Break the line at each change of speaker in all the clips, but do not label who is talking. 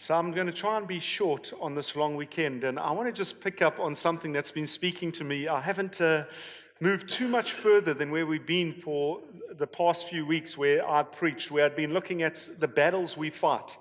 So I'm going to try and be short on this long weekend, and I want to just pick up on something that's been speaking to me. I haven't moved too much further than where we've been for the past few weeks where I've preached, where I've been looking at the battles we fight.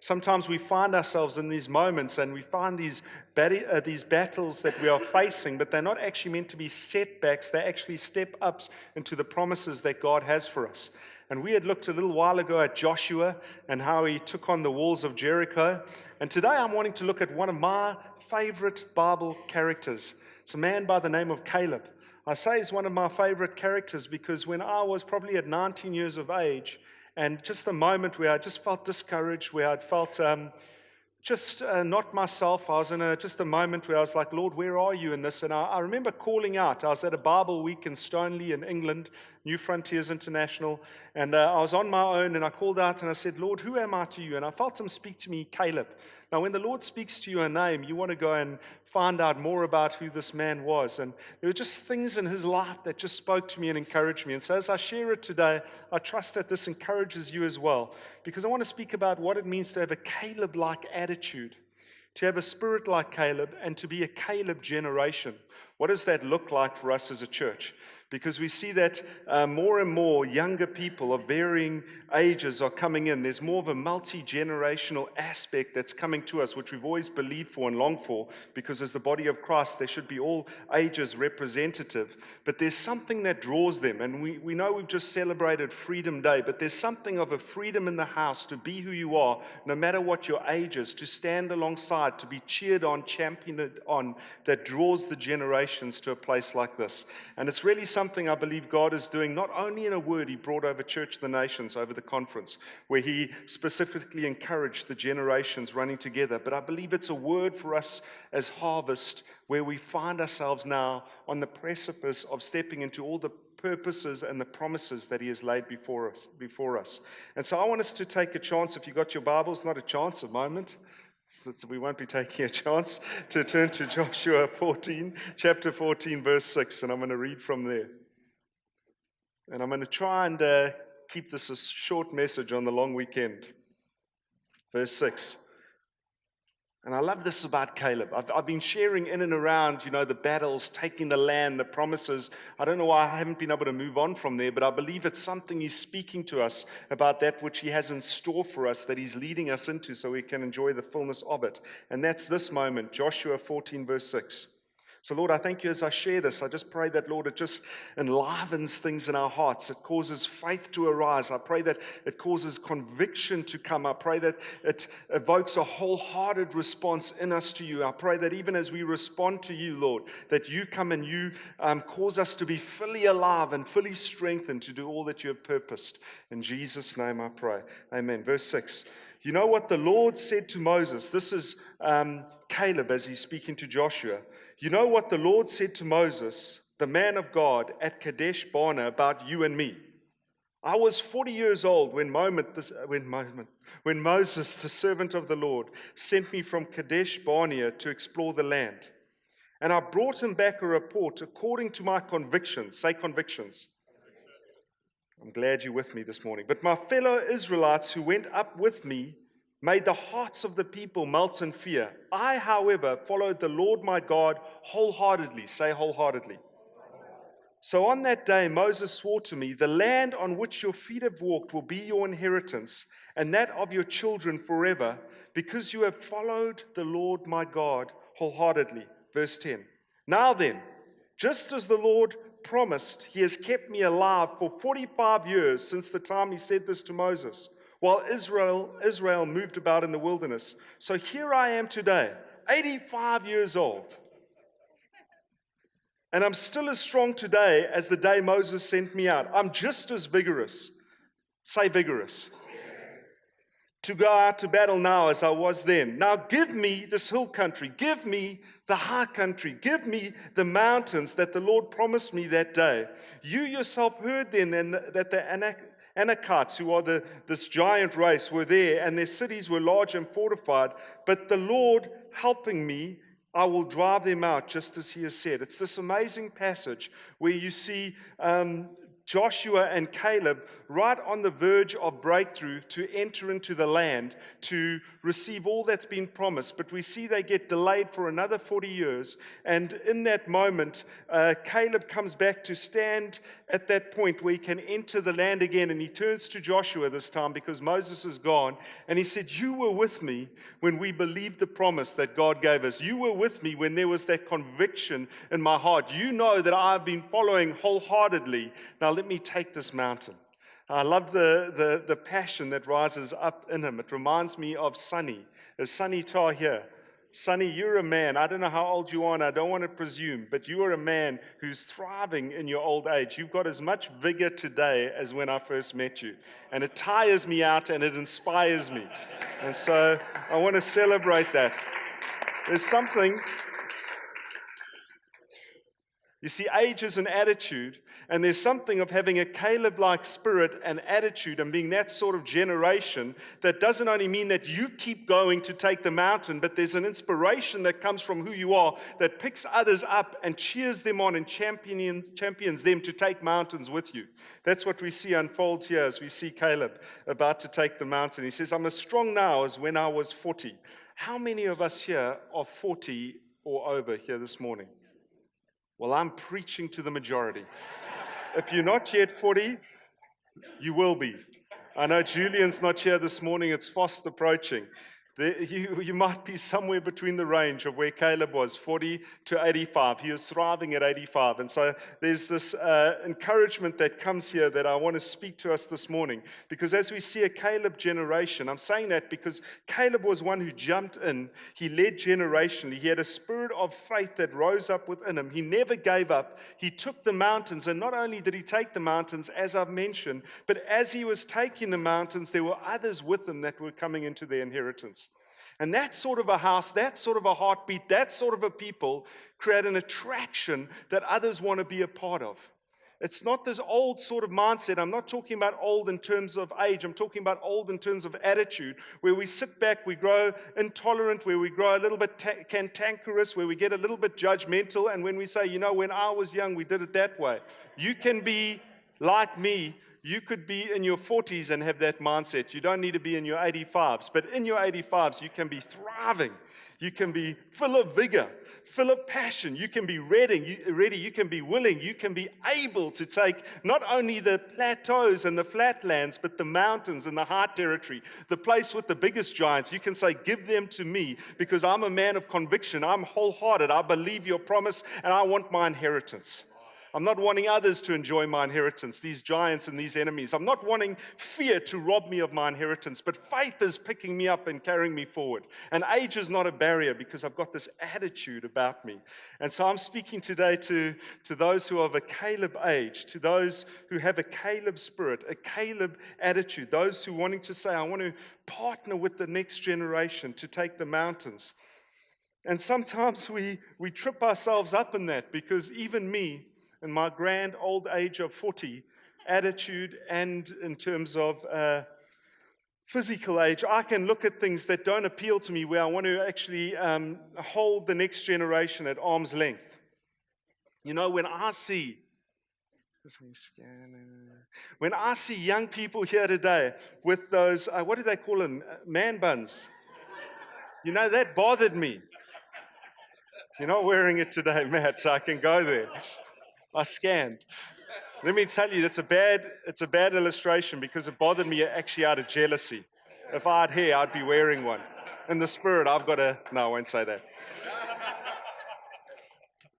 Sometimes we find ourselves in these moments and we find these battles that we are facing, but they're not actually meant to be setbacks. They're actually step-ups into the promises that God has for us. And we had looked a little while ago at Joshua and how he took on the walls of Jericho. And today I'm wanting to look at one of my favorite Bible characters. It's a man by the name of Caleb. I say he's one of my favorite characters because when I was probably at 19 years of age, and just a moment where I just felt discouraged, where I felt not myself. I was in just a moment where I was like, Lord, where are you in this? And I remember calling out. I was at a Bible week in Stoneleigh in England, New Frontiers International, and I was on my own, and I called out and I said, Lord, who am I to you? And I felt him speak to me, Caleb. Now, when the Lord speaks to you a name, you want to go and find out more about who this man was. And there were just things in his life that just spoke to me and encouraged me. And so as I share it today, I trust that this encourages you as well, because I want to speak about what it means to have a Caleb-like attitude, to have a spirit like Caleb, and to be a Caleb generation. What does that look like for us as a church? Because we see that more and more younger people of varying ages are coming in. There's more of a multi-generational aspect that's coming to us, which we've always believed for and longed for, because as the body of Christ, there should be all ages representative. But there's something that draws them, and we know we've just celebrated Freedom Day, but there's something of a freedom in the house to be who you are, no matter what your age is, to stand alongside, to be cheered on, championed on, that draws the generations to a place like this. And it's really something I believe God is doing, not only in a word He brought over Church of the Nations over the conference, where He specifically encouraged the generations running together, but I believe it's a word for us as Harvest, where we find ourselves now on the precipice of stepping into all the purposes and the promises that He has laid before us. And so I want us to take a chance. If you've got your Bibles, not a chance, a moment. So we won't be taking a chance to turn to Joshua 14, chapter 14, verse 6, and I'm going to read from there. And I'm going to try and keep this a short message on the long weekend. Verse 6. And I love this about Caleb. I've been sharing in and around, the battles, taking the land, the promises. I don't know why I haven't been able to move on from there, but I believe it's something He's speaking to us about, that which He has in store for us, that He's leading us into so we can enjoy the fullness of it. And that's this moment, Joshua 14, verse 6. So, Lord, I thank You as I share this. I just pray that, Lord, it just enlivens things in our hearts. It causes faith to arise. I pray that it causes conviction to come. I pray that it evokes a wholehearted response in us to You. I pray that even as we respond to You, Lord, that You come and You cause us to be fully alive and fully strengthened to do all that You have purposed. In Jesus' name I pray. Amen. Verse 6. You know what the Lord said to Moses? This is Caleb as he's speaking to Joshua. You know what the Lord said to Moses, the man of God, at Kadesh Barnea about you and me. I was 40 years old when Moses, the servant of the Lord, sent me from Kadesh Barnea to explore the land. And I brought him back a report according to my convictions. Say convictions. I'm glad you're with me this morning. But my fellow Israelites who went up with me made the hearts of the people melt in fear. I, however, followed the Lord my God wholeheartedly. Say wholeheartedly. So on that day, Moses swore to me, the land on which your feet have walked will be your inheritance, and that of your children forever, because you have followed the Lord my God wholeheartedly. Verse 10. Now then, just as the Lord promised, He has kept me alive for 45 years since the time He said this to Moses, while Israel moved about in the wilderness. So here I am today, 85 years old. And I'm still as strong today as the day Moses sent me out. I'm just as vigorous. Say vigorous. To go out to battle now as I was then. Now give me this hill country. Give me the high country. Give me the mountains that the Lord promised me that day. You yourself heard then that the Anakites, who are this giant race, were there, and their cities were large and fortified. But the Lord helping me, I will drive them out, just as He has said. It's this amazing passage where you see Joshua and Caleb right on the verge of breakthrough to enter into the land, to receive all that's been promised. But we see they get delayed for another 40 years. And in that moment, Caleb comes back to stand at that point where he can enter the land again. And he turns to Joshua this time because Moses is gone. And he said, "You were with me when we believed the promise that God gave us. You were with me when there was that conviction in my heart. You know that I've been following wholeheartedly. Now let me take this mountain." I love the passion that rises up in him. It reminds me of Sonny. Is Sonny Tar here? Sonny, you're a man. I don't know how old you are, and I don't want to presume, but you are a man who's thriving in your old age. You've got as much vigor today as when I first met you. And it tires me out and it inspires me. And so I want to celebrate that. There's something. You see, age is an attitude, and there's something of having a Caleb-like spirit and attitude and being that sort of generation that doesn't only mean that you keep going to take the mountain, but there's an inspiration that comes from who you are that picks others up and cheers them on and champions them to take mountains with you. That's what we see unfolds here as we see Caleb about to take the mountain. He says, "I'm as strong now as when I was 40. How many of us here are 40 or over here this morning? Well, I'm preaching to the majority. If you're not yet 40, you will be. I know Julian's not here this morning. It's fast approaching. You might be somewhere between the range of where Caleb was, 40 to 85. He was thriving at 85. And so there's this encouragement that comes here that I want to speak to us this morning. Because as we see a Caleb generation, I'm saying that because Caleb was one who jumped in. He led generationally. He had a spirit of faith that rose up within him. He never gave up. He took the mountains. And not only did he take the mountains, as I've mentioned, but as he was taking the mountains, there were others with him that were coming into their inheritance. And that sort of a house, that sort of a heartbeat, that sort of a people create an attraction that others want to be a part of. It's not this old sort of mindset. I'm not talking about old in terms of age. I'm talking about old in terms of attitude, where we sit back, we grow intolerant, where we grow a little bit cantankerous, where we get a little bit judgmental. And when we say, when I was young, we did it that way. You can be like me. You could be in your 40s and have that mindset. You don't need to be in your 85s. But in your 85s, you can be thriving. You can be full of vigor, full of passion. You can be ready. You can be willing. You can be able to take not only the plateaus and the flatlands, but the mountains and the high territory, the place with the biggest giants. You can say, "Give them to me because I'm a man of conviction. I'm wholehearted. I believe your promise and I want my inheritance. I'm not wanting others to enjoy my inheritance, these giants and these enemies. I'm not wanting fear to rob me of my inheritance, but faith is picking me up and carrying me forward. And age is not a barrier because I've got this attitude about me." And so I'm speaking today to those who are of a Caleb age, to those who have a Caleb spirit, a Caleb attitude, those who are wanting to say, "I want to partner with the next generation to take the mountains." And sometimes we trip ourselves up in that because even me, in my grand old age of 40, attitude and in terms of physical age, I can look at things that don't appeal to me where I want to actually hold the next generation at arm's length. When I see young people here today with those, what do they call them, man buns, that bothered me. You're not wearing it today, Matt, so I can go there. I scanned. Let me tell you, it's a bad illustration because it bothered me actually out of jealousy. If I had hair, I'd be wearing one. In the spirit, no, I won't say that.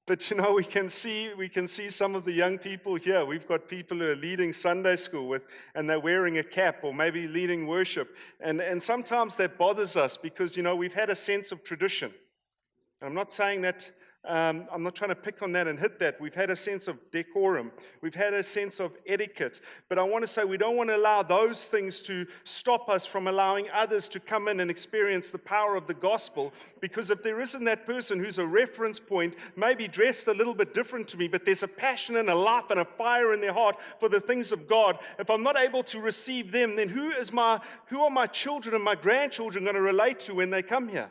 But we can see some of the young people here. We've got people who are leading Sunday school and they're wearing a cap or maybe leading worship. And sometimes that bothers us because, we've had a sense of tradition. I'm not saying that. I'm not trying to pick on that and hit that. We've had a sense of decorum. We've had a sense of etiquette. But I want to say we don't want to allow those things to stop us from allowing others to come in and experience the power of the gospel. Because if there isn't that person who's a reference point, maybe dressed a little bit different to me, but there's a passion and a life and a fire in their heart for the things of God, if I'm not able to receive them, then who are my children and my grandchildren going to relate to when they come here?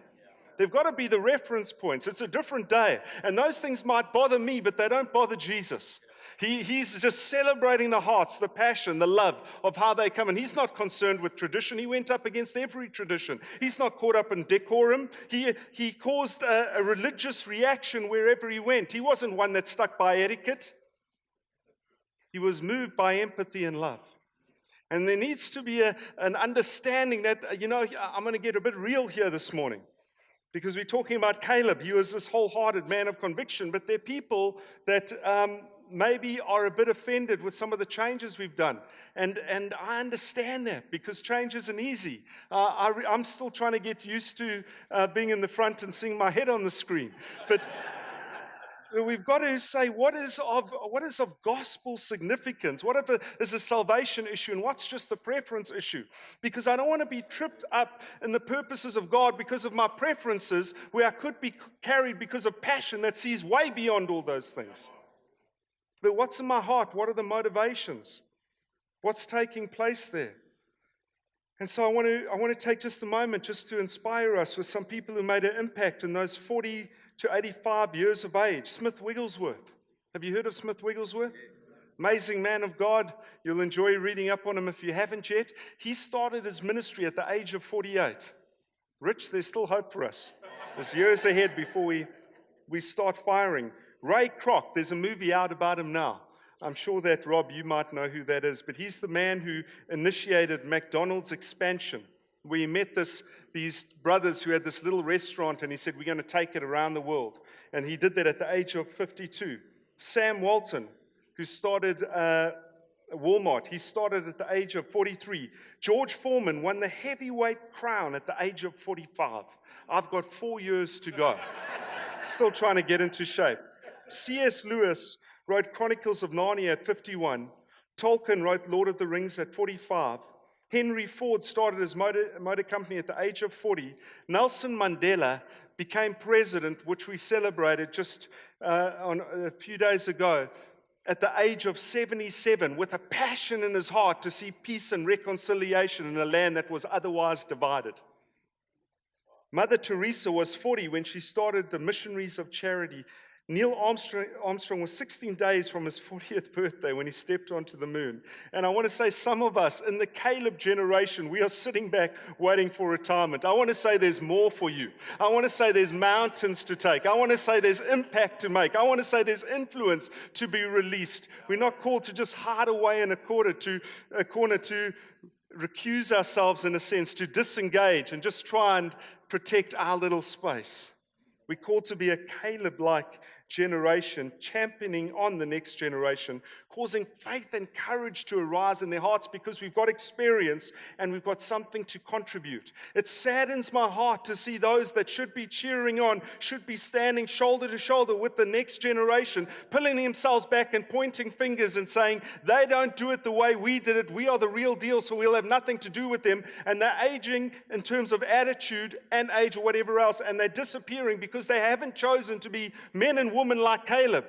They've got to be the reference points. It's a different day. And those things might bother me, but they don't bother Jesus. He's just celebrating the hearts, the passion, the love of how they come. And he's not concerned with tradition. He went up against every tradition. He's not caught up in decorum. He caused a religious reaction wherever he went. He wasn't one that stuck by etiquette. He was moved by empathy and love. And there needs to be an understanding that, I'm going to get a bit real here this morning. Because we're talking about Caleb. He was this wholehearted man of conviction. But there are people that maybe are a bit offended with some of the changes we've done. And I understand that, because change isn't easy. I'm still trying to get used to being in the front and seeing my head on the screen. But we've got to say, what is of gospel significance? What if is a salvation issue, and what's just the preference issue? Because I don't want to be tripped up in the purposes of God because of my preferences, where I could be carried because of passion that sees way beyond all those things. But what's in my heart? What are the motivations? What's taking place there? And so I want to take just a moment just to inspire us with some people who made an impact in those 40 to 85 years of age. Smith Wigglesworth. Have you heard of Smith Wigglesworth? Amazing man of God. You'll enjoy reading up on him if you haven't yet. He started his ministry at the age of 48. Rich, there's still hope for us. There's years ahead before we start firing. Ray Kroc, there's a movie out about him now. I'm sure that, Rob, you might know who that is. But he's the man who initiated McDonald's expansion. We met these brothers who had this little restaurant, and he said, we're going to take it around the world. And he did that at the age of 52. Sam Walton, who started Walmart, he started at the age of 43. George Foreman won the heavyweight crown at the age of 45. I've got 4 years to go. Still trying to get into shape. C.S. Lewis wrote Chronicles of Narnia at 51. Tolkien wrote Lord of the Rings at 45. Henry Ford started his motor company at the age of 40. Nelson Mandela became president, which we celebrated just on a few days ago, at the age of 77, with a passion in his heart to see peace and reconciliation in a land that was otherwise divided. Mother Teresa was 40 when she started the Missionaries of Charity. Neil Armstrong was 16 days from his 40th birthday when he stepped onto the moon. And I want to say, some of us in the Caleb generation, we are sitting back waiting for retirement. I want to say there's more for you. I want to say there's mountains to take. I want to say there's impact to make. I want to say there's influence to be released. We're not called to just hide away in a corner to recuse ourselves, in a sense, to disengage and just try and protect our little space. We're called to be a Caleb-like generation, championing on the next generation, causing faith and courage to arise in their hearts, because we've got experience and we've got something to contribute. It saddens my heart to see those that should be cheering on, should be standing shoulder to shoulder with the next generation, pulling themselves back and pointing fingers and saying, they don't do it the way we did it, we are the real deal, so we'll have nothing to do with them. And they're aging in terms of attitude and age or whatever else, and they're disappearing because they haven't chosen to be men and women like Caleb.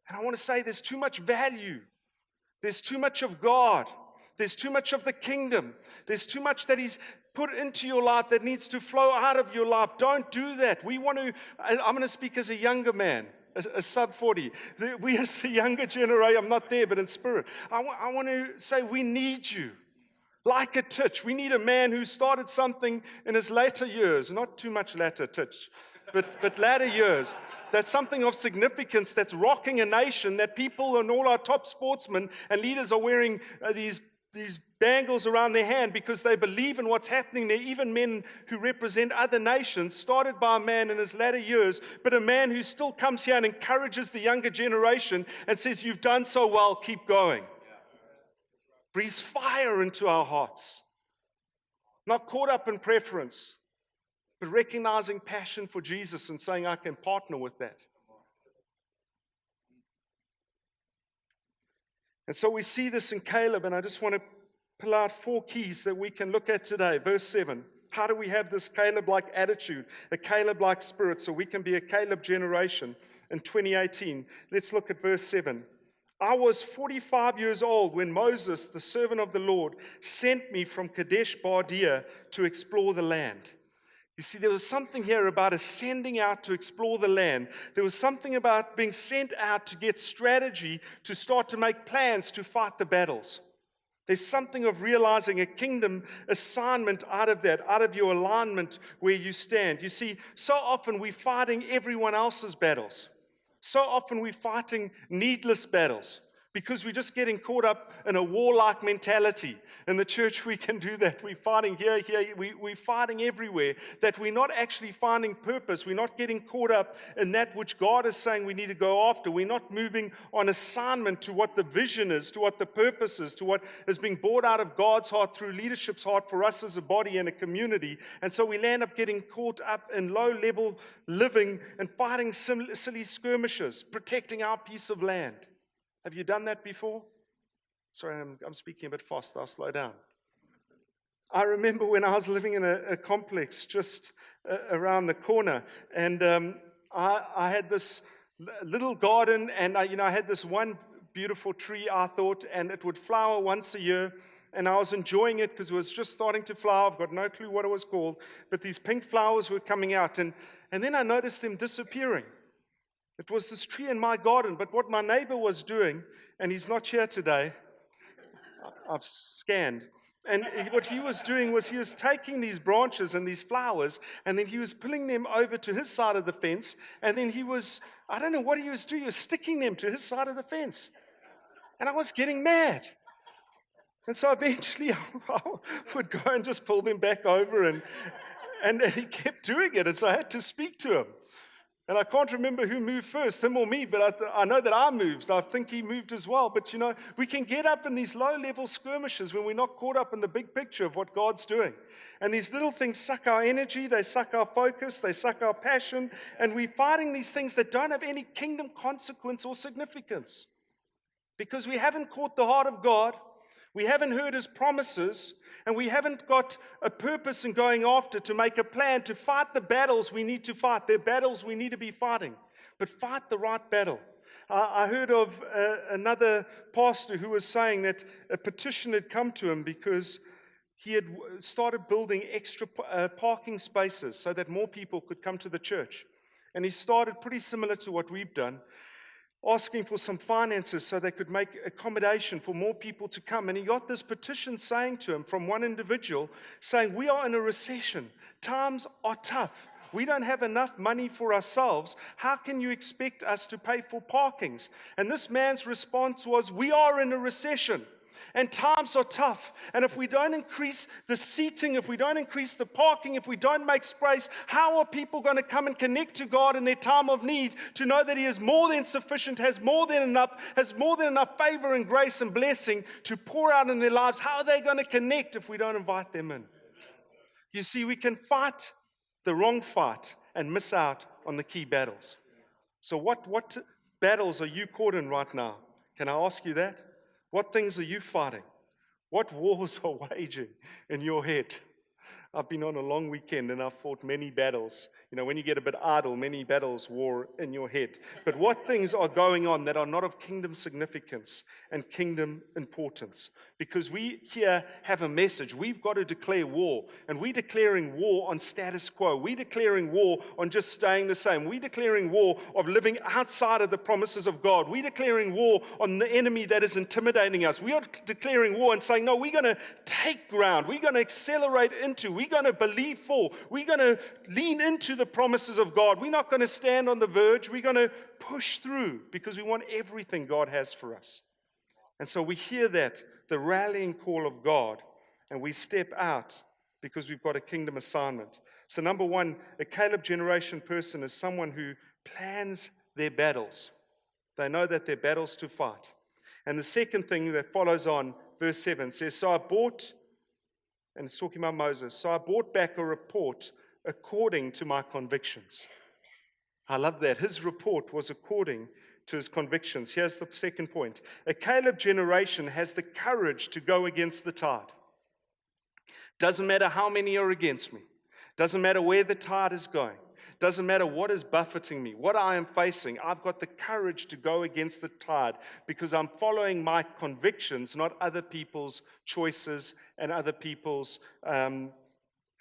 And I want to say there's too much value. There's too much of God. There's too much of the kingdom. There's too much that He's put into your life that needs to flow out of your life. Don't do that. I'm going to speak as a younger man, a sub 40. We as the younger generation, I'm not there, but in spirit. I want to say we need you. Like a Titch. We need a man who started something in his later years. Not too much latter, Titch. But latter years, that's something of significance that's rocking a nation, that people and all our top sportsmen and leaders are wearing these bangles around their hand because they believe in what's happening there. Even men who represent other nations, started by a man in his latter years, but a man who still comes here and encourages the younger generation and says, you've done so well, keep going. Breathes fire into our hearts. Not caught up in preference, but recognizing passion for Jesus and saying, I can partner with that. And so we see this in Caleb, and I just want to pull out 4 keys that we can look at today. Verse 7. How do we have this Caleb-like attitude, a Caleb-like spirit, so we can be a Caleb generation in 2018? Let's look at verse 7. I was 45 years old when Moses, the servant of the Lord, sent me from Kadesh Barnea to explore the land. You see, there was something here about us sending out to explore the land. There was something about being sent out to get strategy, to start to make plans to fight the battles. There's something of realizing a kingdom assignment out of that, out of your alignment where you stand. You see, so often we're fighting everyone else's battles. So often we're fighting needless battles because we're just getting caught up in a warlike mentality. In the church, we can do that. We're fighting here, we're fighting everywhere, that we're not actually finding purpose. We're not getting caught up in that which God is saying we need to go after. We're not moving on assignment to what the vision is, to what the purpose is, to what is being brought out of God's heart through leadership's heart for us as a body and a community. And so we land up getting caught up in low-level living and fighting silly skirmishes, protecting our piece of land. Have you done that before? Sorry, I'm speaking a bit fast. I'll slow down. I remember when I was living in a complex just around the corner, and I had this little garden, and I had this one beautiful tree, I thought, and it would flower once a year, and I was enjoying it because it was just starting to flower. I've got no clue what it was called, but these pink flowers were coming out, and then I noticed them disappearing. It was this tree in my garden, but what my neighbor was doing, and he's not here today, I've scanned, and what he was doing was he was taking these branches and these flowers, and then he was pulling them over to his side of the fence, and then I don't know what he was doing, he was sticking them to his side of the fence. And I was getting mad. And so eventually I would go and just pull them back over, and he kept doing it, and so I had to speak to him. And I can't remember who moved first, him or me, but I know that I moved. So I think he moved as well. But we can get up in these low-level skirmishes when we're not caught up in the big picture of what God's doing. And these little things suck our energy, they suck our focus, they suck our passion, and we're fighting these things that don't have any kingdom consequence or significance. Because we haven't caught the heart of God, we haven't heard His promises, and we haven't got a purpose in going after to make a plan to fight the battles we need to fight. They're battles we need to be fighting, but fight the right battle. I heard of another pastor who was saying that a petition had come to him because he had started building extra parking spaces so that more people could come to the church. And he started pretty similar to what we've done, asking for some finances so they could make accommodation for more people to come. And he got this petition saying to him from one individual, saying, we are in a recession. Times are tough. We don't have enough money for ourselves. How can you expect us to pay for parkings? And this man's response was, we are in a recession. And times are tough. And if we don't increase the seating, if we don't increase the parking, if we don't make space, how are people going to come and connect to God in their time of need to know that He is more than sufficient, has more than enough favor and grace and blessing to pour out in their lives? How are they going to connect if we don't invite them in? You see, we can fight the wrong fight and miss out on the key battles. So what battles are you caught in right now? Can I ask you that? What things are you fighting? What wars are waging in your head? I've been on a long weekend and I've fought many battles. When you get a bit idle, many battles war in your head. But what things are going on that are not of kingdom significance and kingdom importance? Because we here have a message. We've got to declare war. And we're declaring war on status quo. We're declaring war on just staying the same. We're declaring war of living outside of the promises of God. We're declaring war on the enemy that is intimidating us. We are declaring war and saying, no, we're going to take ground. We're going to accelerate into. We're going to believe for. We're going to lean into the promises of God. We're not going to stand on the verge. We're going to push through because we want everything God has for us. And so we hear that, the rallying call of God, and we step out because we've got a kingdom assignment. So number one, a Caleb generation person is someone who plans their battles. They know that they're battles to fight. And the second thing that follows on, verse 7 says, so I brought, and it's talking about Moses, so I brought back a report according to my convictions. I love that. His report was according to his convictions. Here's the second point. A Caleb generation has the courage to go against the tide. Doesn't matter how many are against me. Doesn't matter where the tide is going. Doesn't matter what is buffeting me, what I am facing. I've got the courage to go against the tide because I'm following my convictions, not other people's choices and other people's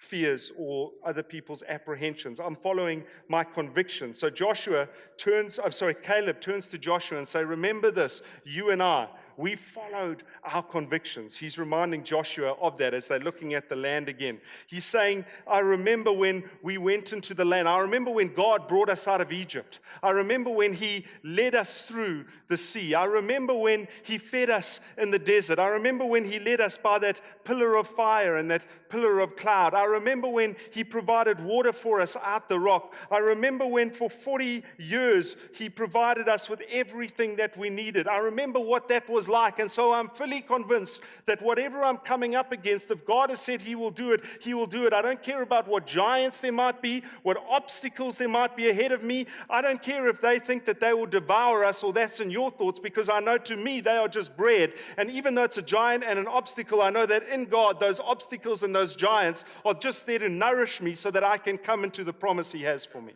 fears or other people's apprehensions. I'm following my conviction. So Caleb turns to Joshua and say, remember this, you and I, we followed our convictions. He's reminding Joshua of that as they're looking at the land again. He's saying, I remember when we went into the land. I remember when God brought us out of Egypt. I remember when he led us through the sea. I remember when he fed us in the desert. I remember when he led us by that pillar of fire and that pillar of cloud. I remember when he provided water for us out the rock. I remember when for 40 years he provided us with everything that we needed. I remember what that was like. And so I'm fully convinced that whatever I'm coming up against, if God has said he will do it, he will do it. I don't care about what giants there might be, what obstacles there might be ahead of me. I don't care if they think that they will devour us or that's in your thoughts, because I know to me they are just bread. And even though it's a giant and an obstacle, I know that in God, those obstacles and those giants are just there to nourish me so that I can come into the promise he has for me.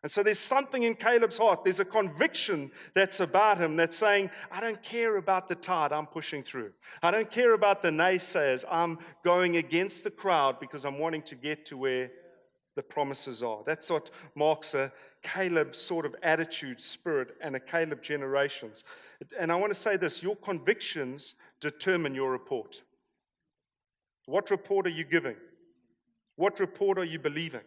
And so there's something in Caleb's heart. There's a conviction that's about him that's saying, I don't care about the tide, I'm pushing through. I don't care about the naysayers, I'm going against the crowd because I'm wanting to get to where the promises are. That's what marks a Caleb sort of attitude, spirit, and a Caleb generations. And I want to say this, your convictions determine your report. What report are you giving? What report are you believing?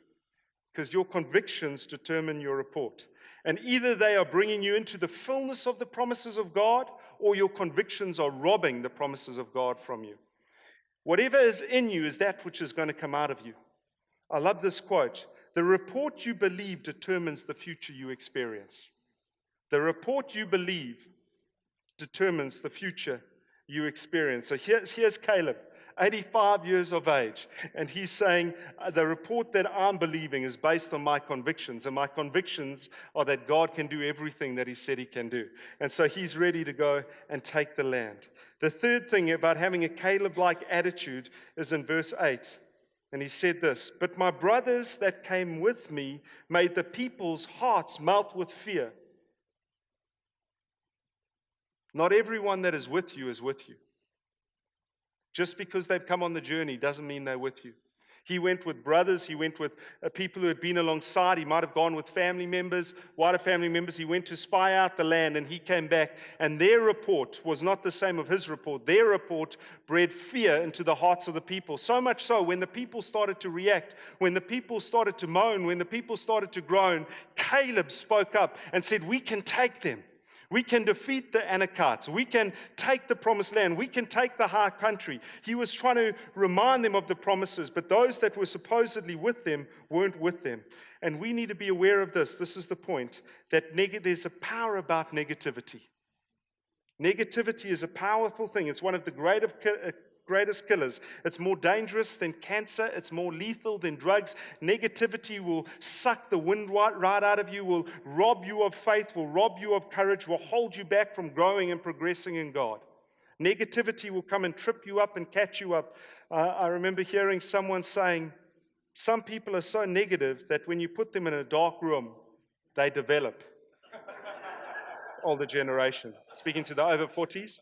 Because your convictions determine your report. And either they are bringing you into the fullness of the promises of God, or your convictions are robbing the promises of God from you. Whatever is in you is that which is going to come out of you. I love this quote. The report you believe determines the future you experience. The report you believe determines the future you experience. So here's Caleb, 85 years of age, and he's saying, the report that I'm believing is based on my convictions, and my convictions are that God can do everything that he said he can do. And so he's ready to go and take the land. The third thing about having a Caleb-like attitude is in verse 8. And he said this, but my brothers that came with me made the people's hearts melt with fear. Not everyone that is with you is with you. Just because they've come on the journey doesn't mean they're with you. He went with brothers. He went with people who had been alongside. He might have gone with family members, wider family members. He went to spy out the land, and he came back. And their report was not the same of his report. Their report bred fear into the hearts of the people. So much so, when the people started to react, when the people started to moan, when the people started to groan, Caleb spoke up and said, we can take them. We can defeat the Anakites. We can take the promised land. We can take the high country. He was trying to remind them of the promises, but those that were supposedly with them weren't with them. And we need to be aware of this. This is the point, that there's a power about negativity. Negativity is a powerful thing. It's one of the greatest killers. It's more dangerous than cancer. It's more lethal than drugs. Negativity will suck the wind right out of you, will rob you of faith, will rob you of courage, will hold you back from growing and progressing in God. Negativity will come and trip you up and catch you up. I remember hearing someone saying, some people are so negative that when you put them in a dark room, they develop. Older generation. Speaking to the over 40s.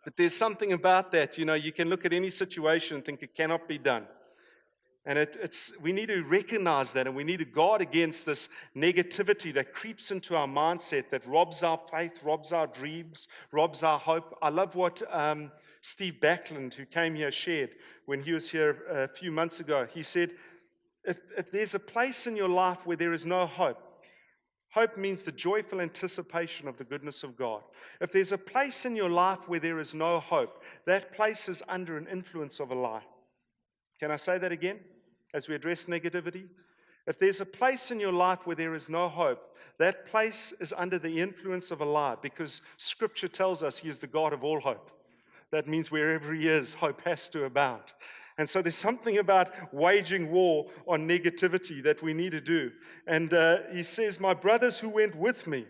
But there's something about that, you can look at any situation and think it cannot be done. And we need to recognize that, and we need to guard against this negativity that creeps into our mindset, that robs our faith, robs our dreams, robs our hope. I love what Steve Backlund, who came here, shared when he was here a few months ago. He said, if there's a place in your life where there is no hope, hope means the joyful anticipation of the goodness of God. If there's a place in your life where there is no hope, that place is under an influence of a lie. Can I say that again as we address negativity? If there's a place in your life where there is no hope, that place is under the influence of a lie, because Scripture tells us he is the God of all hope. That means wherever he is, hope has to abound. And so there's something about waging war on negativity that we need to do. And he says, my brothers who went with me.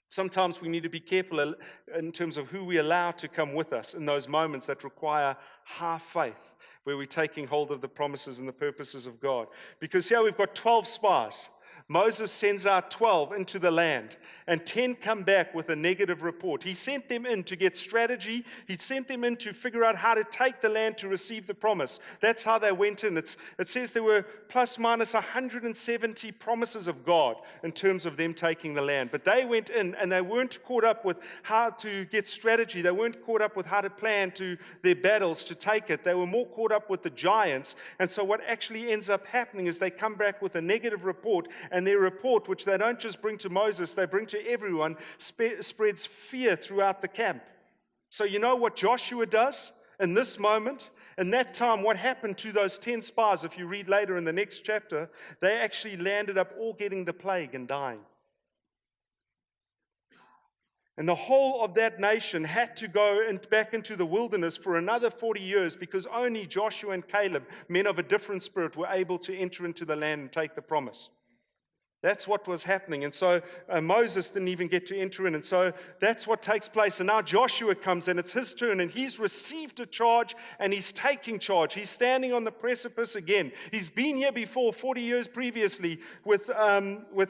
Sometimes we need to be careful in terms of who we allow to come with us in those moments that require high faith, where we're taking hold of the promises and the purposes of God. Because here we've got 12 spies. Moses sends out 12 into the land, and 10 come back with a negative report. He sent them in to get strategy. He sent them in to figure out how to take the land to receive the promise. That's how they went in. It says there were plus minus 170 promises of God in terms of them taking the land. But they went in, and they weren't caught up with how to get strategy. They weren't caught up with how to plan to their battles to take it. They were more caught up with the giants. And so what actually ends up happening is they come back with a negative report, and their report, which they don't just bring to Moses, they bring to everyone, spreads fear throughout the camp. So you know what Joshua does in this moment? In that time, what happened to those 10 spies, if you read later in the next chapter, they actually landed up all getting the plague and dying. And the whole of that nation had to go back into the wilderness for another 40 years because only Joshua and Caleb, men of a different spirit, were able to enter into the land and take the promise. That's what was happening. And so Moses didn't even get to enter in. And so that's what takes place. And now Joshua comes and it's his turn, and he's received a charge and he's taking charge. He's standing on the precipice again. He's been here before 40 years previously with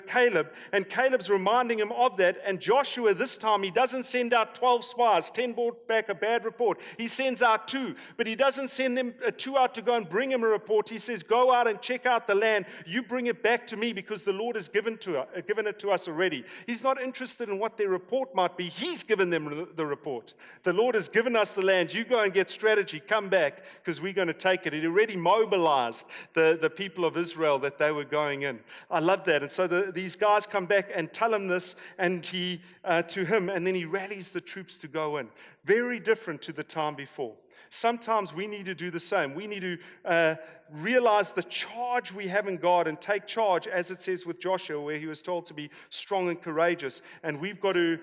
Caleb, and Caleb's reminding him of that. And Joshua, this time, he doesn't send out 12 spies. 10 brought back a bad report. He sends out 2, but he doesn't send them 2 out to go and bring him a report. He says, go out and check out the land. You bring it back to me because the Lord has given it to us already. He's not interested in what their report might be. He's given them the report. The Lord has given us the land. You go and get strategy. Come back because we're going to take it. He already mobilized the people of Israel that they were going in. I love that. And so these guys come back and tell him this, and to him, and then he rallies the troops to go in. Very different to the time before. Sometimes we need to do the same. We need to realize the charge we have in God and take charge, as it says with Joshua, where he was told to be strong and courageous. And we've got to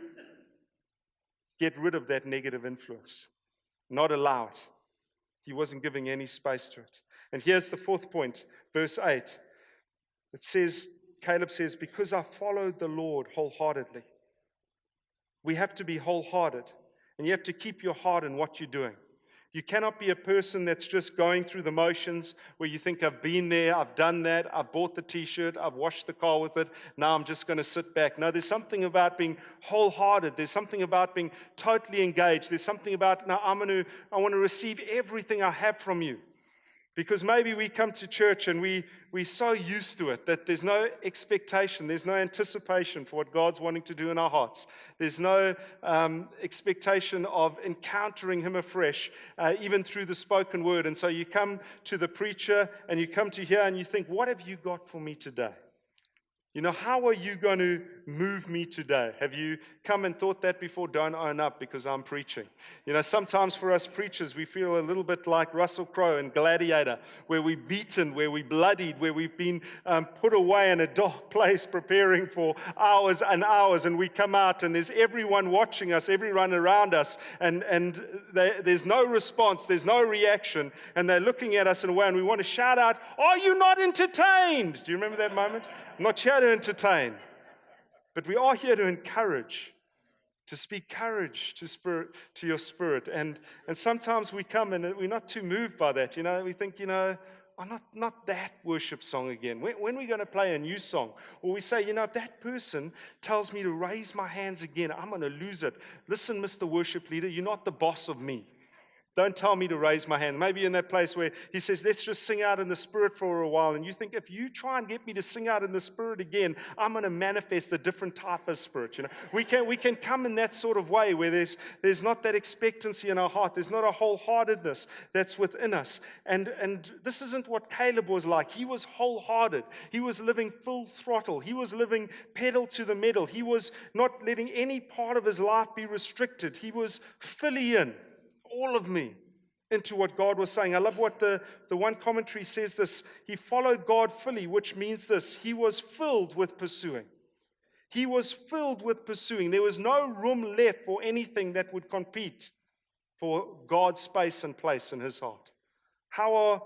get rid of that negative influence, not allow it. He wasn't giving any space to it. And here's the 4th point, verse 8. It says, Caleb says, because I followed the Lord wholeheartedly. We have to be wholehearted, and you have to keep your heart in what you're doing. You cannot be a person that's just going through the motions where you think, I've been there, I've done that, I've bought the t-shirt, I've washed the car with it, now I'm just going to sit back. No, there's something about being wholehearted. There's something about being totally engaged. There's something about, now I want to receive everything I have from you. Because maybe we come to church and we're so used to it that there's no expectation, there's no anticipation for what God's wanting to do in our hearts. There's no expectation of encountering Him afresh, even through the spoken word. And so you come to the preacher and you come to here and you think, what have you got for me today? You know, how are you going to move me today? Have you come and thought that before? Don't own up because I'm preaching. You know, sometimes for us preachers, we feel a little bit like Russell Crowe in Gladiator, where we're beaten, where we're bloodied, where we've been put away in a dark place preparing for hours and hours, and we come out and there's everyone watching us, everyone around us, and there's no response, there's no reaction, and they're looking at us in a way, and we want to shout out, are you not entertained? Do you remember that moment? I'm not here to entertain, but we are here to encourage, to speak courage to your spirit. And sometimes we come and we're not too moved by that. You know, we think, you know, oh, not that worship song again. When are we going to play a new song? Or we say, you know, if that person tells me to raise my hands again, I'm going to lose it. Listen, Mr. Worship Leader, you're not the boss of me. Don't tell me to raise my hand. Maybe in that place where he says, let's just sing out in the Spirit for a while. And you think, if you try and get me to sing out in the Spirit again, I'm going to manifest a different type of spirit. You know, we can come in that sort of way where there's not that expectancy in our heart. There's not a wholeheartedness that's within us. And this isn't what Caleb was like. He was wholehearted. He was living full throttle. He was living pedal to the metal. He was not letting any part of his life be restricted. He was fully in. All of me into what God was saying. I love what the one commentary says this. He followed God fully, which means this. He was filled with pursuing. He was filled with pursuing. There was no room left for anything that would compete for God's space and place in his heart. How are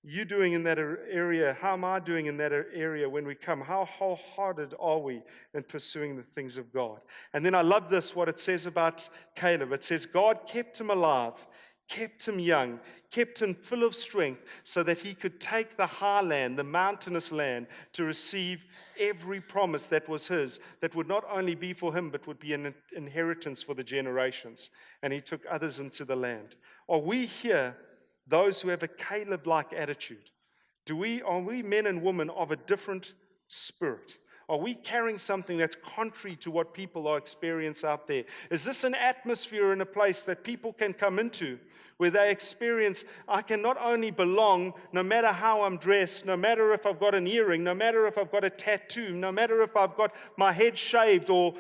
you doing in that area? How am I doing in that area when we come? How wholehearted are we in pursuing the things of God? And then I love this, what it says about Caleb. It says, God kept him alive, kept him young, kept him full of strength, so that he could take the high land, the mountainous land, to receive every promise that was his, that would not only be for him, but would be an inheritance for the generations. And he took others into the land. Are we here, those who have a Caleb-like attitude? Are we men and women of a different spirit? Are we carrying something that's contrary to what people are experiencing out there? Is this an atmosphere in a place that people can come into where they experience, I can not only belong, no matter how I'm dressed, no matter if I've got an earring, no matter if I've got a tattoo, no matter if I've got my head shaved or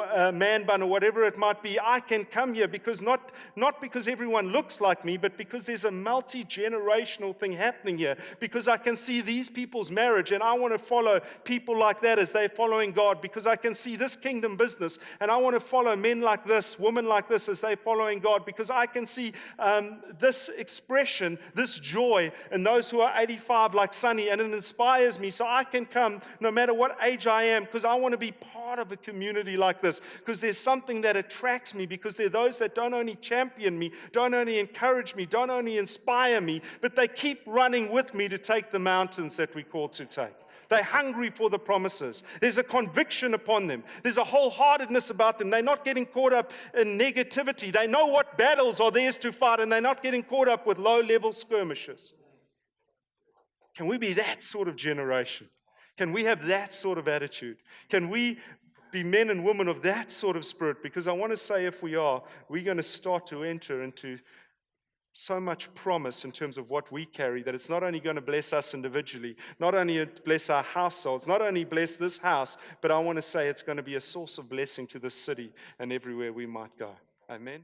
a man bun or whatever it might be, I can come here because not because everyone looks like me, but because there's a multi-generational thing happening here, because I can see these people's marriage and I want to follow people like that as they're following God, because I can see this kingdom business and I want to follow men like this, women like this as they're following God, because I can see this expression, this joy in those who are 85 like Sonny, and it inspires me. So I can come no matter what age I am, because I want to be part of a community like this, because there's something that attracts me, because there are those that don't only champion me, don't only encourage me, don't only inspire me, but they keep running with me to take the mountains that we're called to take. They're hungry for the promises. There's a conviction upon them. There's a wholeheartedness about them. They're not getting caught up in negativity. They know what battles are theirs to fight, and they're not getting caught up with low-level skirmishes. Can we be that sort of generation? Can we have that sort of attitude? Can we be men and women of that sort of spirit? Because I want to say, if we are, we're going to start to enter into so much promise in terms of what we carry, that it's not only going to bless us individually, not only bless our households, not only bless this house, but I want to say it's going to be a source of blessing to this city and everywhere we might go. Amen.